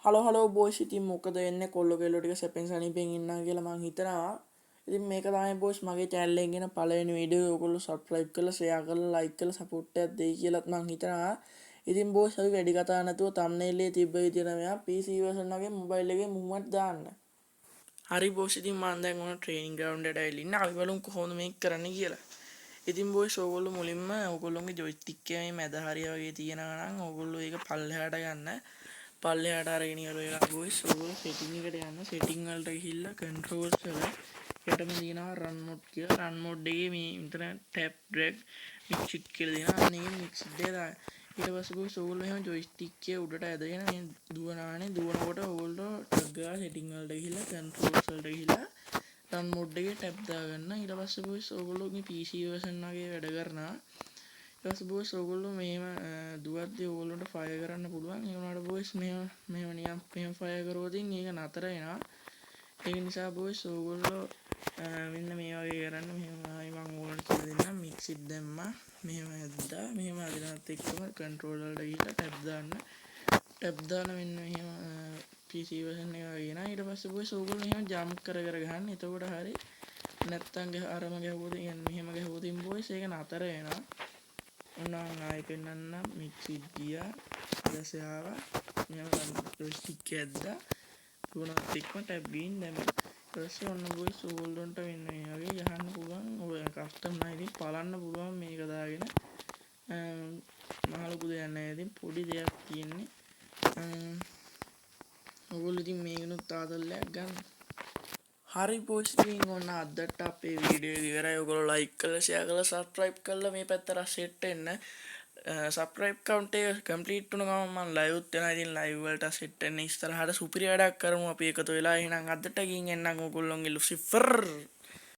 Hello බෝස් ඉතින් මොකද වෙන්නේ කොල්ලෝ කෙල්ලෝ ටික සැපෙන් සනීපෙන් ඉන්නා කියලා මං හිතනවා. ඉතින් මේක තමයි බෝස් මගේ channel එකෙන් එන පළවෙනි වීඩියෝ. ඔයගොල්ලෝ subscribe කරලා share කරලා like කරලා support එකක් දෙයි කියලාත් මං හිතනවා. ඉතින් බෝස් අපි වැඩි කතා නැතුව thumbnail එකේ තිබ්බ විදියට මෙයා PC version එකේ mobile එකේ movement දාන්න. හරි බෝස් ඉතින් මම දැන් ඔන්න training ground එකට ඇවිල්ලා ඉන්න. අපි බලමු කොහොමද මේක කරන්නේ කියලා. ඉතින් බෝස් ඕගොල්ලෝ මුලින්ම ඕගොල්ලෝගේ joystick එකේ මේ මැද හරිය වගේ තියෙනවා නම් ඕගොල්ලෝ ඒක පල්ලෙහාට ගන්න. පල්ලෙහාට අරගෙන ඉවරලා බෝස් ඕගොල්ලෝ setting එකට යන්න. setting වලට ගිහිල්ලා controls වල යටම තියෙනවා run mode කියලා. run mode එකේ මේ මෙතන tap drag mix it කියලා දෙනවා. අන්න ඒක mix it එක දාන්න. ඊට පස්සේ බෝස් ඕගොල්ලෝ එහෙම joystick එක උඩට ඇදගෙන මේ දුවනවානේ. දුවනකොට ඕගොල්ලෝ ටග් ගාලා setting වලට ගිහිල්ලා controls වලට ගිහිල්ලා run mode එකේ ටැප් දාගන්න. ඊට පස්සේ බෝස් ඕගොල්ලෝගේ PC version එකේ වැඩ කරනවා. ඊට පස්සේ බෝස් ඕගොල්ලෝ මෙහෙම දුවද්දී ඕගොල්ලන්ට ෆයර් කරන්න පුළුවන්. ඒ වුණාට බෝස් මෙහෙම නිකන් මෙහෙම ෆයර් කරොත් ඒක නතර වෙනවා. ඒ නිසා බෝස් ඕගොල්ලෝ මෙන්න මේ වගේ කරන්න. මෙහෙම ආයි මම ඕගොල්ලන්ට කියලා දෙන්නම්. mix it දැම්මා. මෙහෙම ඇද්දා. මෙහෙම අදිනත් එක්කම control වලට ගිහිල්ලා ටැප් දාන්න. ටැප් දාලා මෙන්න මෙහෙම PC version එක වගේ නා. ඊට පස්සේ බෝස් ඕගොල්ලෝ මෙහෙම jump කර ගන්න. එතකොට හරි නැත්තම් අරම ගැහුවොත් يعني මෙහෙම ගැහුවොත් බෝස් ඒක නතර වෙනවා. ඔන්න ආයෙ පෙන්නන්න mix it ගියා. ඊටසේ ආවා. මෙහෙම joystick එක ඇද්දා. දුවනත් එක්කම ටැප් ගින් දැම්මා. ඊට පස්සේ ඔන්න බෝස් ඕගොල්ලන්ට මෙන්න මේ වගේ යහන්න පුළුවන්. ඔය කස්ටම් නම් ඉතින් බලන්න පුළුවන් මේක දාගෙන. මහ ලොකු දෙයක් නැහැ. ඉතින් පොඩි දෙයක් තියෙන්නේ. ඔයගොල්ලෝ ඉතින් මේකනොත් ආදල්ලයක් ගන්න. හරි බෝස් ඉතින් ඔන්න අදට අපේ වීඩියෝ එක ඉවරයි. ඔයගොල්ලෝ like කරලා share කරලා subscribe කරලා මේ පැත්තට set වෙන්න. subscribe count එක complete වුණ ගමන් මම live උත් වෙනවා. ඉතින් live වලට set වෙන්න ඉස්සරහට සුපිරි වැඩක් කරමු අපි එකතු වෙලා. එහෙනම් අදට ගින් එන්නම් ඔයගොල්ලෝගේ ලුසිෆර්